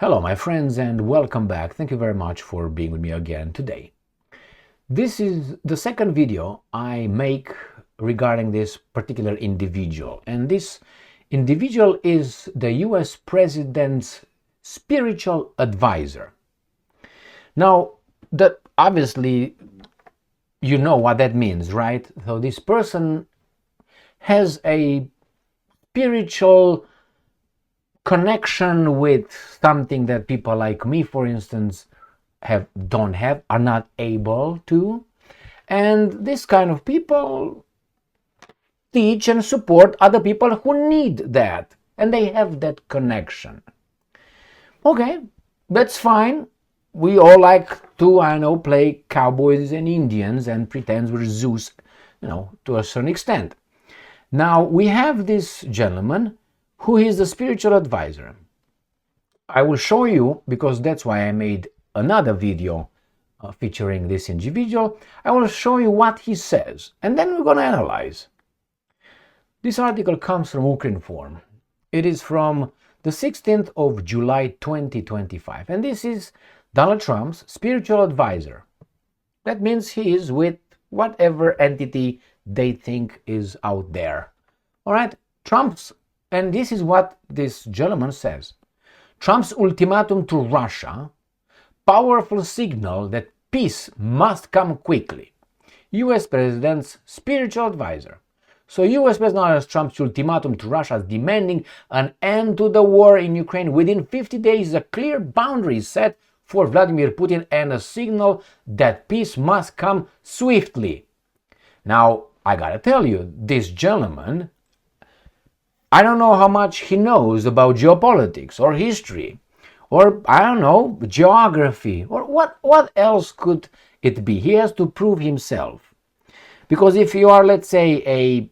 Hello, my friends, and welcome back. Thank you very much for being with me again today. This is the second video I make regarding this particular individual, and this individual is the US President's spiritual advisor. Now, that obviously you know what that means, right? So this person has a spiritual connection with something that people like me, for instance, are not able to. And this kind of people teach and support other people who need that, and they have that connection. Okay, that's fine. We all like to, play cowboys and Indians and pretend we're Zeus, to a certain extent. Now, we have this gentleman who is the spiritual advisor. I will show you, because that's why I made another video featuring this individual. I will show you what he says, and then we're going to analyze. This article comes from Ukrinform. It is from the 16th of July 2025, and this is Donald Trump's spiritual advisor. That means he is with whatever entity they think is out there. All right, and this is what this gentleman says. Trump's ultimatum to Russia, powerful signal that peace must come quickly. US President's spiritual advisor. So US President Trump's ultimatum to Russia is demanding an end to the war in Ukraine within 50 days. A clear boundary is set for Vladimir Putin and a signal that peace must come swiftly. Now, I gotta tell you, this gentleman, I don't know how much he knows about geopolitics or history or, geography or what else could it be? He has to prove himself. Because if you are, let's say, a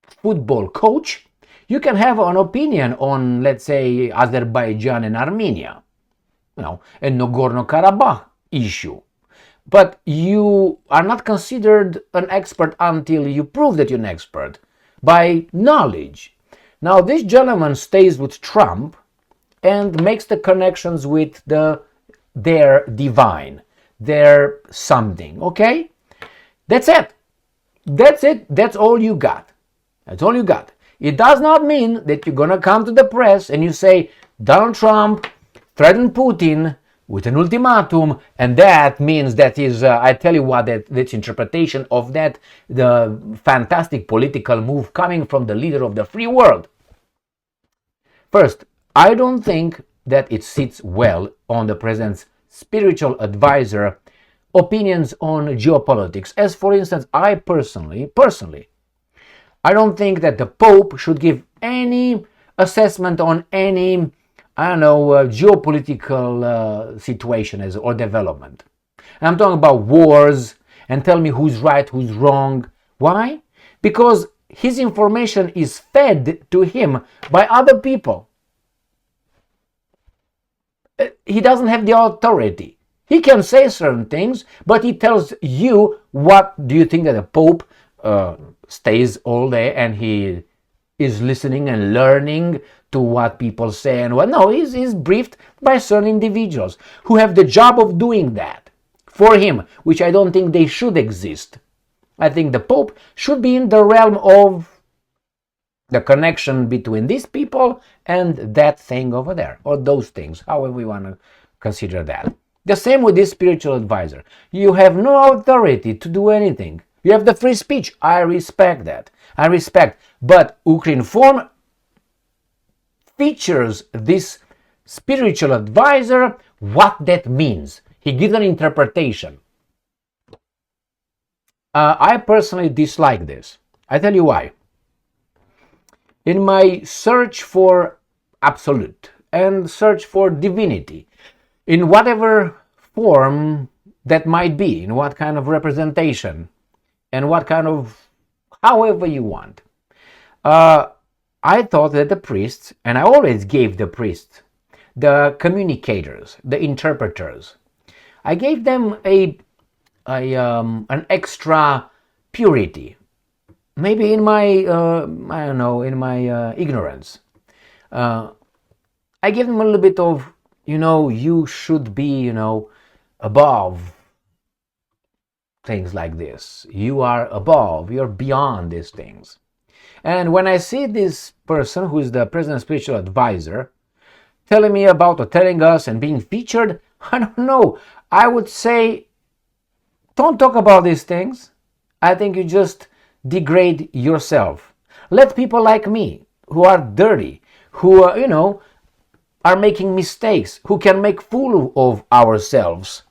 football coach, you can have an opinion on, let's say, Azerbaijan and Armenia, and Nagorno-Karabakh issue. But you are not considered an expert until you prove that you're an expert by knowledge. Now, this gentleman stays with Trump and makes the connections with their divine, their something, okay? That's it. That's all you got. That's all you got. It does not mean that you're going to come to the press and you say, Donald Trump threatened Putin with an ultimatum, and that means that is, I tell you what, that's interpretation of the fantastic political move coming from the leader of the free world. First, I don't think that it sits well on the president's spiritual advisor opinions on geopolitics. As for instance, I personally, I don't think that the Pope should give any assessment on any geopolitical situation or development. And I'm talking about wars and tell me who's right, who's wrong. Why? Because his information is fed to him by other people. He doesn't have the authority. He can say certain things, but he tells you, what do you think that the Pope stays all day and he is listening and learning to what people say and what? No, he's briefed by certain individuals who have the job of doing that for him, which I don't think they should exist. I think the Pope should be in the realm of the connection between these people and that thing over there, or those things, however we want to consider that. The same with this spiritual advisor. You have no authority to do anything. You have the free speech. I respect that. But Ukrinform features this spiritual advisor, what that means. He gives an interpretation. I personally dislike this. I tell you why. In my search for absolute and search for divinity, in whatever form that might be, in what kind of representation, and what kind of, however you want, I thought that the priests, and I always gave the priests, the communicators, the interpreters, I gave them an extra purity. Maybe in my, ignorance. I gave them a little bit of you should be, above things like this. You are above, you're beyond these things. And when I see this person who is the president's spiritual advisor telling me about, or telling us and being featured, I don't know. I would say, don't talk about these things. I think you just degrade yourself. Let people like me, who are dirty, who are making mistakes, who can make fool of ourselves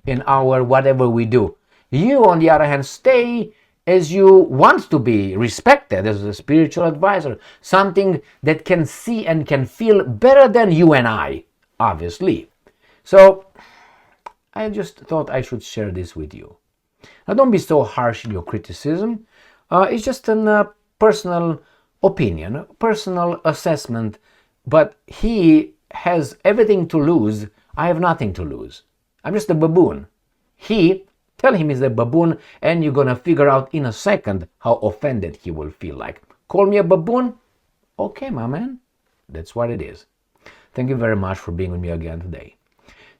in our whatever we do. You, on the other hand, stay as you want to be respected as a spiritual advisor, something that can see and can feel better than you and I, obviously. So I just thought I should share this with you. Now, don't be so harsh in your criticism. It's just a personal opinion, personal assessment, but he has everything to lose. I have nothing to lose. I'm just a baboon. Tell him he's a baboon, and you're gonna figure out in a second how offended he will feel like. Call me a baboon? Okay, my man. That's what it is. Thank you very much for being with me again today.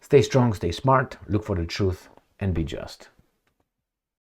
Stay strong, stay smart, look for the truth, and be just.